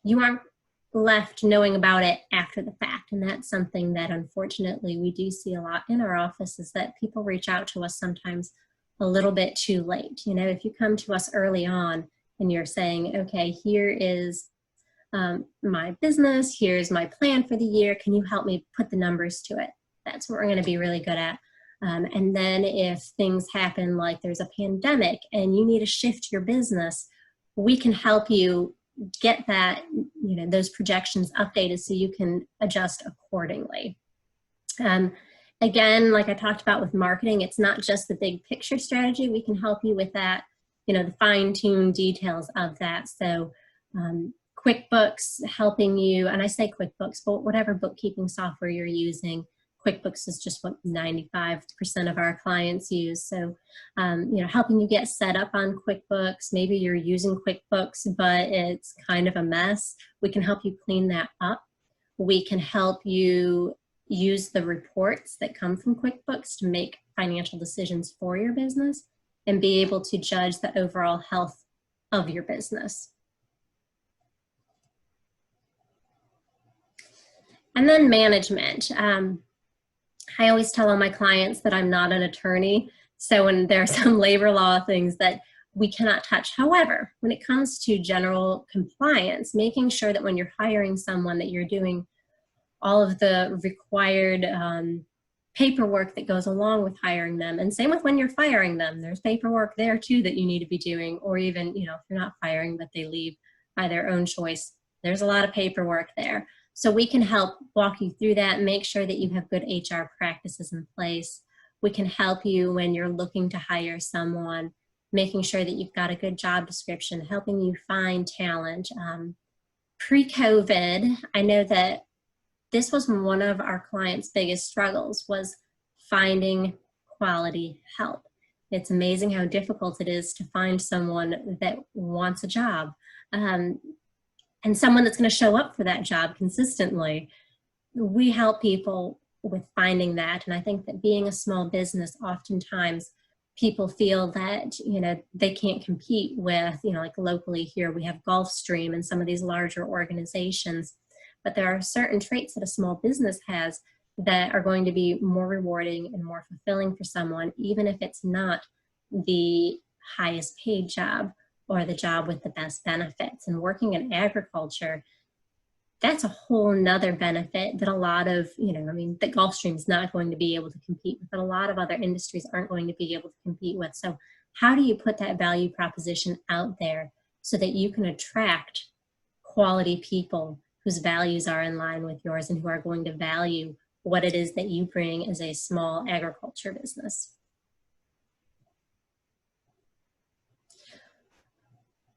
C: you aren't left knowing about it after the fact. And that's something that unfortunately we do see a lot in our office, is that people reach out to us sometimes a little bit too late. You know, if you come to us early on and you're saying, okay, here is my business, here's my plan for the year, can you help me put the numbers to it? That's what we're going to be really good at. And then if things happen, like there's a pandemic and you need to shift your business, we can help you get that, you know, those projections updated so you can adjust accordingly. Again, like I talked about with marketing, it's not just the big picture strategy. We can help you with that, you know, the fine-tuned details of that. So QuickBooks helping you, and I say QuickBooks, but whatever bookkeeping software you're using, QuickBooks is just what 95% of our clients use. So, you know, helping you get set up on QuickBooks. Maybe you're using QuickBooks, but it's kind of a mess. We can help you clean that up. We can help you use the reports that come from QuickBooks to make financial decisions for your business and be able to judge the overall health of your business. And then management. I always tell all my clients that I'm not an attorney, so when there are some labor law things that we cannot touch. However, when it comes to general compliance, making sure that when you're hiring someone that you're doing all of the required paperwork that goes along with hiring them, and same with when you're firing them, there's paperwork there too that you need to be doing, or even, you know, if you're not firing but they leave by their own choice, there's a lot of paperwork there. So we can help walk you through that and make sure that you have good HR practices in place. We can help you when you're looking to hire someone, making sure that you've got a good job description, helping you find talent. Pre-COVID, I know that this was one of our clients' biggest struggles, was finding quality help. It's amazing how difficult it is to find someone that wants a job. And someone that's going to show up for that job consistently. We help people with finding that. And I think that being a small business, oftentimes people feel that, you know, they can't compete with, you know, like locally here, we have Gulfstream and some of these larger organizations. But there are certain traits that a small business has that are going to be more rewarding and more fulfilling for someone, even if it's not the highest paid job or the job with the best benefits. And working in agriculture, that's a whole nother benefit that a lot of, I mean, that Gulfstream is not going to be able to compete with, that a lot of other industries aren't going to be able to compete with. So how do you put that value proposition out there so that you can attract quality people whose values are in line with yours and who are going to value what it is that you bring as a small agriculture business?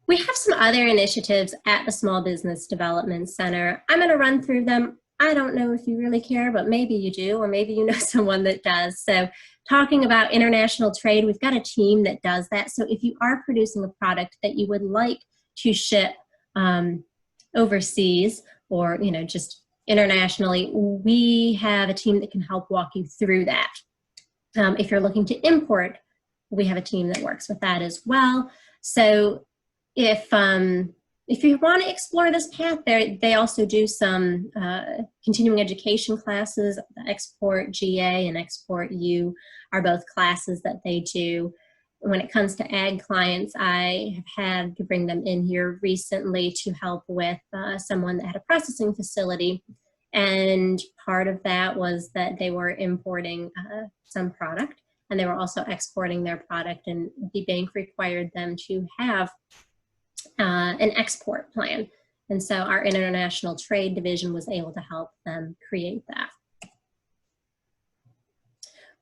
C: We have some other initiatives at the Small Business Development Center. I'm going to run through them. I don't know if you really care, but maybe you do, or maybe you know someone that does. So talking about international trade, we've got a team that does that. So if you are producing a product that you would like to ship overseas or, just internationally, we have a team that can help walk you through that. If you're looking to import, we have a team that works with that as well. So if you want to explore this path, they also do some continuing education classes. The Export GA and Export U are both classes that they do. When it comes to ag clients, I have had to bring them in here recently to help with someone that had a processing facility. And part of that was that they were importing some product, and they were also exporting their product, and the bank required them to have an export plan. And so our international trade division was able to help them create that.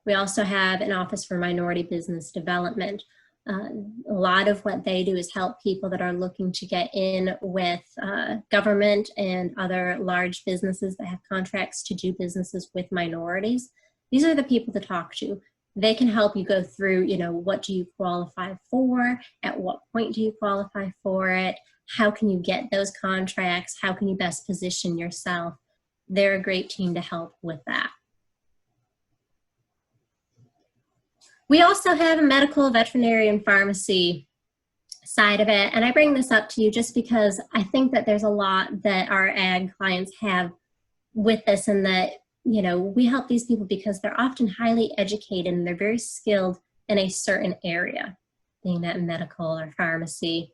C: We also have an office for minority business development. A lot of what they do is help people that are looking to get in with government and other large businesses that have contracts to do businesses with minorities. These are the people to talk to. They can help you go through, what do you qualify for? At what point do you qualify for it? How can you get those contracts? How can you best position yourself? They're a great team to help with that. We also have a medical, veterinary, and pharmacy side of it. And I bring this up to you just because I think that there's a lot that our ag clients have with this, and that we help these people because they're often highly educated and they're very skilled in a certain area, being that medical or pharmacy,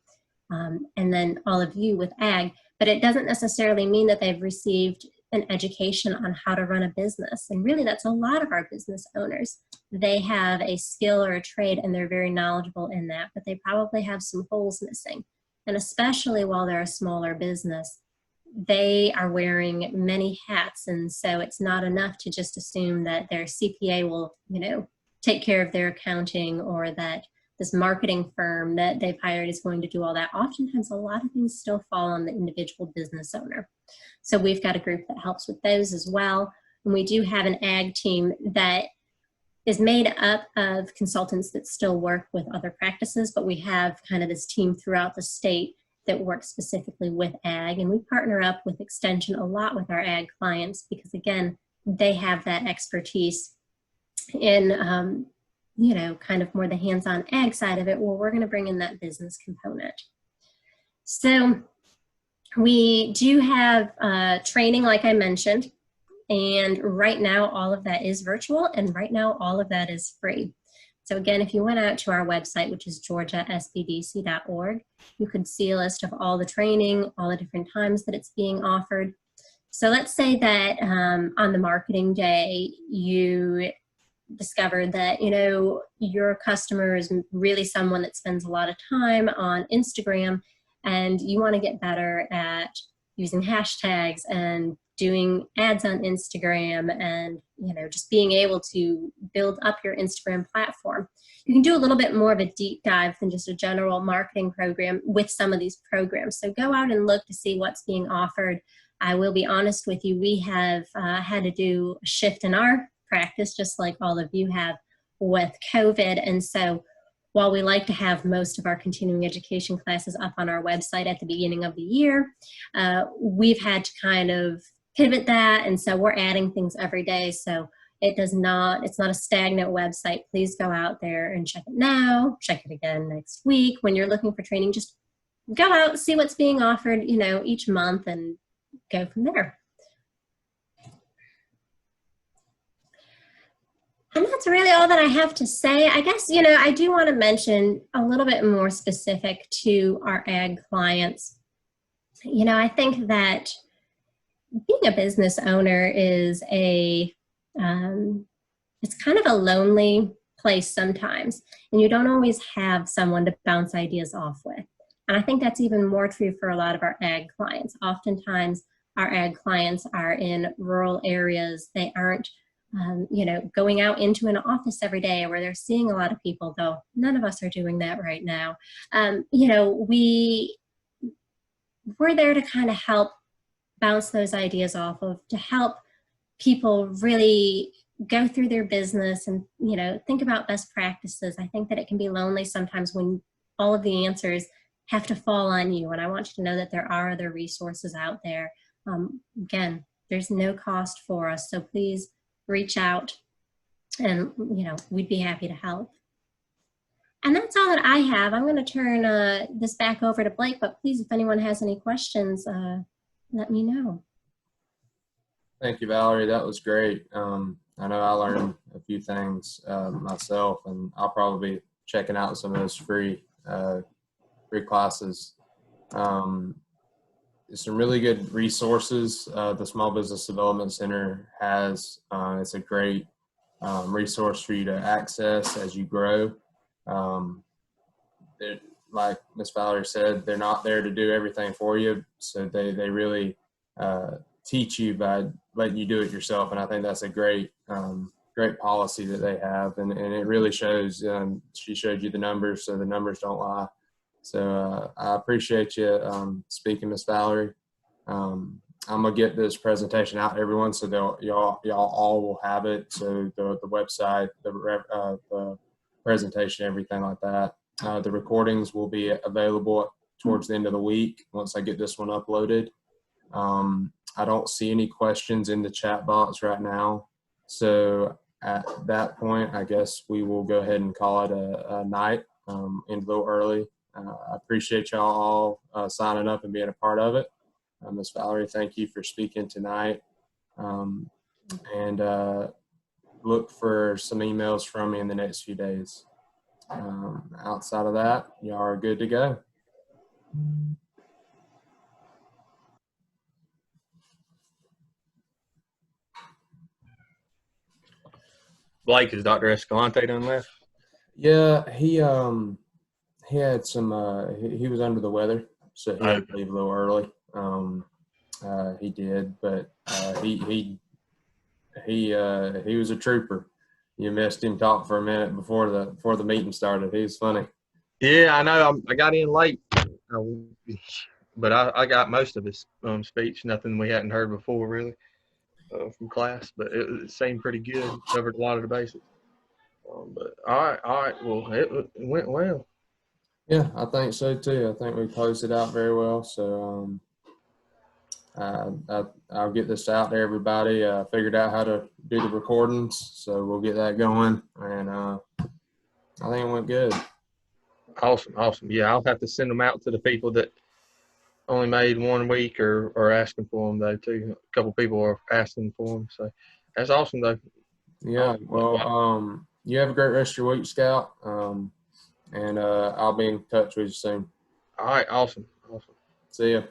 C: and then all of you with ag. But it doesn't necessarily mean that they've received an education on how to run a business. And really, that's a lot of our business owners. They have a skill or a trade and they're very knowledgeable in that, but they probably have some holes missing. And especially while they're a smaller business, they are wearing many hats, and so it's not enough to just assume that their CPA will, take care of their accounting, or that this marketing firm that they've hired is going to do all that. Oftentimes, a lot of things still fall on the individual business owner. So we've got a group that helps with those as well. And we do have an ag team that is made up of consultants that still work with other practices, but we have kind of this team throughout the state that works specifically with ag, and we partner up with Extension a lot with our ag clients because, again, they have that expertise in, kind of more the hands-on ag side of it. Well, we're going to bring in that business component. So we do have training, like I mentioned, and right now all of that is virtual, and right now all of that is free. So again, if you went out to our website, which is georgiasbdc.org, you could see a list of all the training, all the different times that it's being offered. So let's say that on the marketing day, you discovered that, your customer is really someone that spends a lot of time on Instagram, and you want to get better at using hashtags and doing ads on Instagram and, just being able to build up your Instagram platform. You can do a little bit more of a deep dive than just a general marketing program with some of these programs. So go out and look to see what's being offered. I will be honest with you, we have had to do a shift in our practice, just like all of you have with COVID. And so while we like to have most of our continuing education classes up on our website at the beginning of the year, we've had to kind of pivot that, and so we're adding things every day. So it's not a stagnant website. Please go out there and check it now, check it again next week. When you're looking for training, just go out, see what's being offered, each month, and go from there. And that's really all that I have to say. I guess, I do want to mention a little bit more specific to our ag clients. I think that being a business owner is it's kind of a lonely place sometimes, and you don't always have someone to bounce ideas off with. And I think that's even more true for a lot of our ag clients. Oftentimes, our ag clients are in rural areas. They aren't, going out into an office every day where they're seeing a lot of people, though none of us are doing that right now. We're there to kind of help bounce those ideas off of, to help people really go through their business and, think about best practices. I think that it can be lonely sometimes when all of the answers have to fall on you. And I want you to know that there are other resources out there. Again, there's no cost for us. So please reach out and, we'd be happy to help. And that's all that I have. I'm going to turn this back over to Blake, but please, if anyone has any questions, let me know.
B: Thank you, Valerie. That was great. I know I learned a few things myself, and I'll probably be checking out some of those free classes. There's some really good resources the Small Business Development Center has. It's a great resource for you to access as you grow. Like Ms. Valerie said, they're not there to do everything for you, so they really teach you by letting you do it yourself, and I think that's a great policy that they have, and it really shows. She showed you the numbers, so the numbers don't lie. So I appreciate you speaking, Ms. Valerie. I'm gonna get this presentation out to everyone, so y'all all will have it. So the website, the presentation, everything like that. The recordings will be available towards the end of the week once I get this one uploaded. I don't see any questions in the chat box right now. So at that point, I guess we will go ahead and call it a night, end a little early. I appreciate y'all all signing up and being a part of it. Ms. Valerie, thank you for speaking tonight. And look for some emails from me in the next few days. Outside of that, y'all are good to go.
D: Blake, is Dr. Escalante done left?
B: Yeah, he had some he was under the weather, so he had to leave a little early. He did, but he was a trooper. You missed him talk for a minute before the meeting started. He was funny.
D: Yeah, I know. I got in late, but I got most of his speech. Nothing we hadn't heard before, really, from class. But it seemed pretty good. Covered a lot of the basics. But all right. Well, it went well.
B: Yeah, I think so too. I think we closed it out very well. So I'll get this out to everybody. I figured out how to do the recordings, so we'll get that going. And I think it went good.
D: Awesome. Yeah, I'll have to send them out to the people that only made 1 week or asking for them, though, too. A couple people are asking for them. So that's awesome, though.
B: Yeah, well, you have a great rest of your week, Scout. And I'll be in touch with you soon.
D: All right, awesome.
B: See ya.